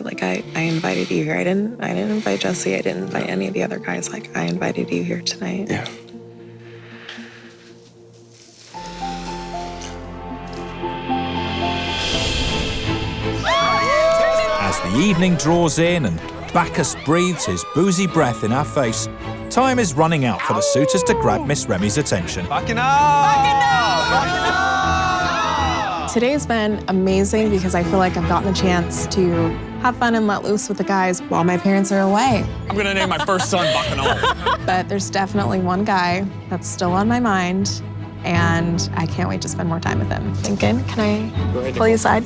like I invited you here. I didn't invite Jesse. I didn't invite any of the other guys. Like, I invited you here tonight. Yeah. As the evening draws in and Bacchus breathes his boozy breath in our face, time is running out for the suitors to grab Miss Remy's attention. Today's been amazing because I feel like I've gotten the chance to have fun and let loose with the guys while my parents are away. I'm gonna name my first son Bacchanal. But there's definitely one guy that's still on my mind, and I can't wait to spend more time with him. Lincoln, can I pull you aside?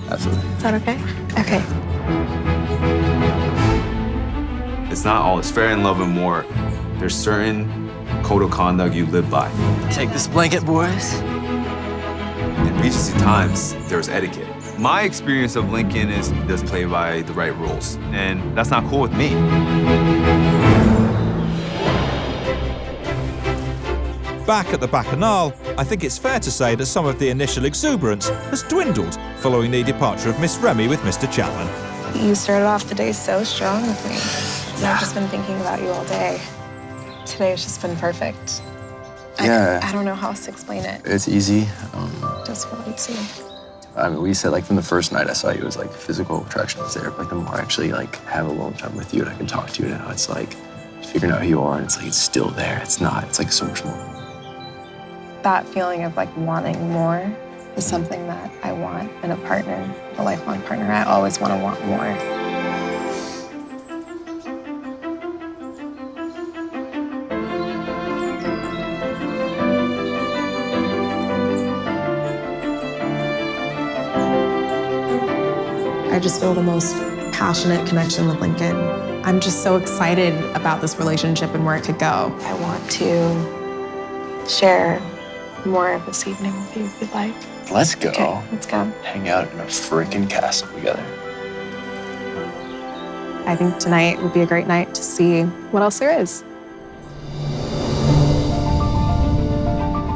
Absolutely. Is that okay? Okay. It's not all it's fair in love and war. There's certain code of conduct you live by. Take this blanket, boys. In Regency times, there's etiquette. My experience of Lincoln is he doesn't play by the right rules, and that's not cool with me. Back at the bacchanal, I think it's fair to say that some of the initial exuberance has dwindled following the departure of Miss Remy with Mr. Chapman. You started off the day so strong with me. And I've just been thinking about you all day. Today has just been perfect. Yeah. I don't know how else to explain it. It's easy. Just feel easy. I mean, we said, like, from the first night I saw you, it was like physical attraction was there. But like, the more I actually like have a long time with you and I can talk to you now, it's like figuring out who you are, and it's like it's still there. It's not. It's like so much more. That feeling of like wanting more is something that I want in a partner, a lifelong partner. I always want to want more. I just feel the most passionate connection with Lincoln. I'm just so excited about this relationship and where it could go. I want to share more of this evening with you if you'd like. Let's go. Okay, let's go. Hang out in a freaking castle together. I think tonight would be a great night to see what else there is.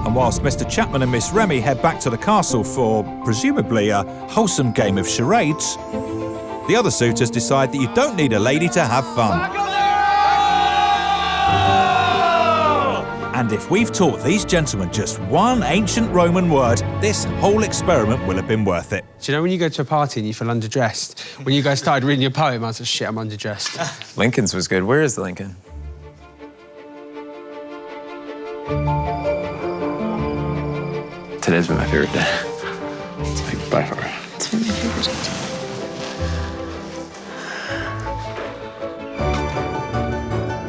And whilst Mr. Chapman and Miss Remy head back to the castle for, presumably, a wholesome game of charades, the other suitors decide that you don't need a lady to have fun. And if we've taught these gentlemen just one ancient Roman word, this whole experiment will have been worth it. Do you know when you go to a party and you feel underdressed? When you guys started reading your poem, I was like, shit, I'm underdressed. Lincoln's was good. Where is Lincoln? Today's been my favorite day. It's like by far. It's been my favorite day too.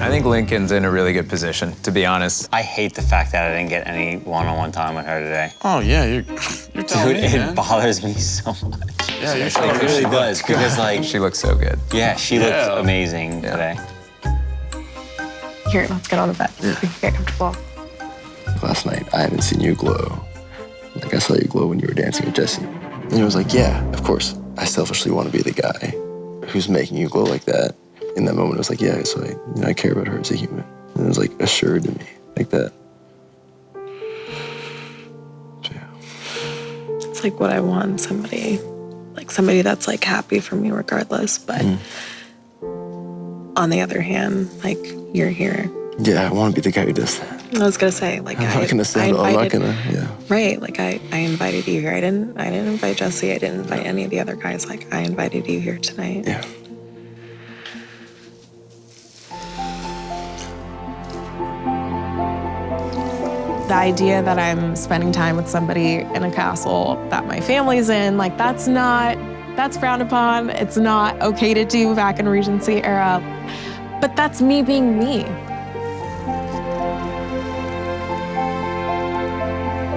I think Lincoln's in a really good position, to be honest. I hate the fact that I didn't get any one-on-one time with her today. Oh, yeah, you're telling Dude, me, it man. bothers me so much. Yeah, you're It telling me. really does, because, like, She looks so good. yeah, she looks amazing today. Here, let's get on the bed. We can get comfortable. Last night, I haven't seen you glow. Like, I saw you glow when you were dancing with Jesse. And it was like, yeah, of course, I selfishly want to be the guy who's making you glow like that. In that moment, it was like, yeah, so I care about her as a human. And it was like assured to me, like that. So, yeah. It's like what I want, somebody that's like happy for me regardless. But on the other hand, like, you're here. Yeah, I want to be the guy who does that. I was gonna say, like, I'm not gonna say no. I'm not gonna, yeah. Right, like I invited you here. I didn't invite Jesse. I didn't invite any of the other guys. Like, I invited you here tonight. Yeah. The idea that I'm spending time with somebody in a castle that my family's in, like, that's frowned upon. It's not okay to do back in Regency era. But that's me being me.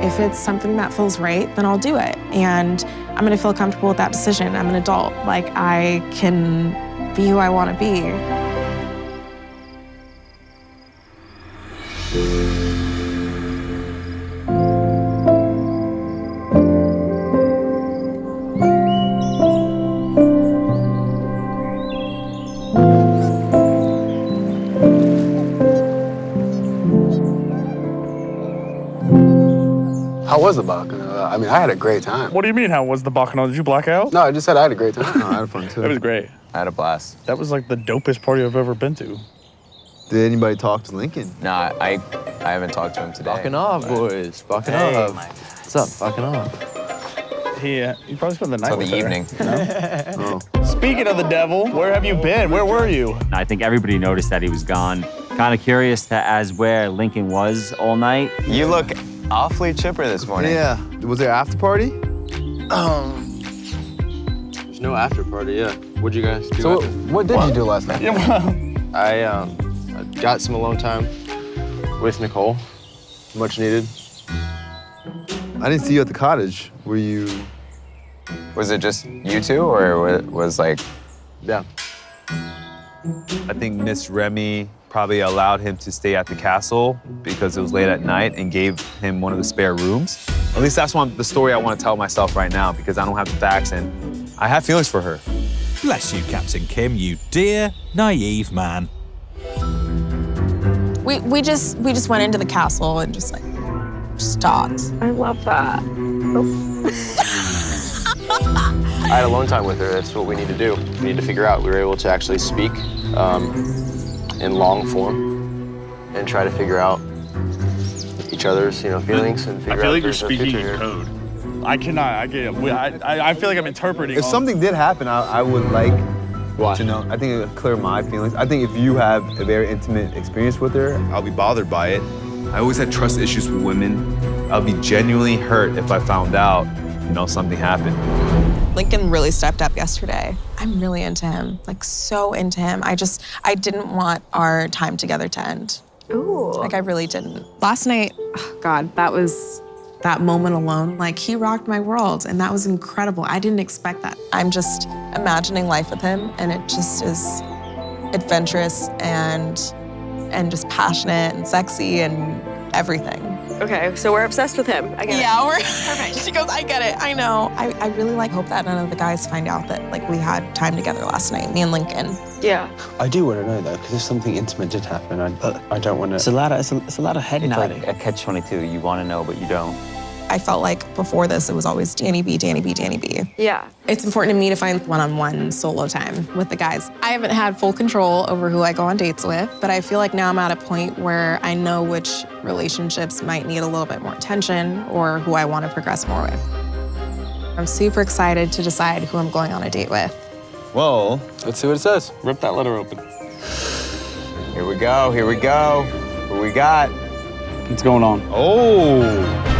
If it's something that feels right, then I'll do it. And I'm gonna feel comfortable with that decision. I'm an adult. Like, I can be who I wanna be. How was the bacchanal? I mean, I had a great time. What do you mean, how was the bacchanal? Did you black out? No, I just said I had a great time. It was great. I had a blast. That was like the dopest party I've ever been to. Did anybody talk to Lincoln? Nah, I haven't talked to him today. Backing off, boys. Backing off. What's up? Backing off. He probably spent the night Till with the her, evening. you know? Speaking of the devil, where have you been? Where were you? I think everybody noticed that he was gone. Kind of curious to as where Lincoln was all night. You look awfully chipper this morning. Yeah. Was there after party? There's no after party, yeah. What'd you guys do? So what did you do last night? I got some alone time with Nicole. Much needed. I didn't see you at the cottage. Were you? Was it just you two, or was like? Yeah. I think Miss Rémy probably allowed him to stay at the castle because it was late at night and gave him one of the spare rooms. At least that's the story I want to tell myself right now because I don't have the facts and I have feelings for her. Bless you, Captain Kim, you dear, naive man. We just went into the castle and just talked. I love that. I had alone time with her. That's what we need to do. We need to figure out. We were able to actually speak in long form and try to figure out each other's, feelings and figure out. I feel like if you're there's a speaking future in here. code. I cannot. I feel like I'm interpreting. If all- something did happen, I would like to know. I think it would clear my feelings. I think if you have a very intimate experience with her, I'll be bothered by it. I always had trust issues with women. I'll be genuinely hurt if I found out, something happened. Lincoln really stepped up yesterday. I'm really into him, so into him. I didn't want our time together to end. Ooh. I really didn't. Last night, oh God, that moment alone, he rocked my world, and that was incredible. I didn't expect that. I'm just imagining life with him, and it just is adventurous and just passionate and sexy and everything. Okay, so we're obsessed with him. I get it. Yeah, we're perfect. She goes, I get it. I know. I really hope that none of the guys find out that we had time together last night, me and Lincoln. Yeah. I do want to know though, because if something intimate did happen, I don't want to. It's a lot of head It's nodding. like a catch-22. You want to know, but you don't. I felt like before this, it was always Danny B, Danny B, Danny B. Yeah. It's important to me to find one-on-one solo time with the guys. I haven't had full control over who I go on dates with, but I feel like now I'm at a point where I know which relationships might need a little bit more attention or who I want to progress more with. I'm super excited to decide who I'm going on a date with. Well, let's see what it says. Rip that letter open. Here we go. What we got? What's going on? Oh.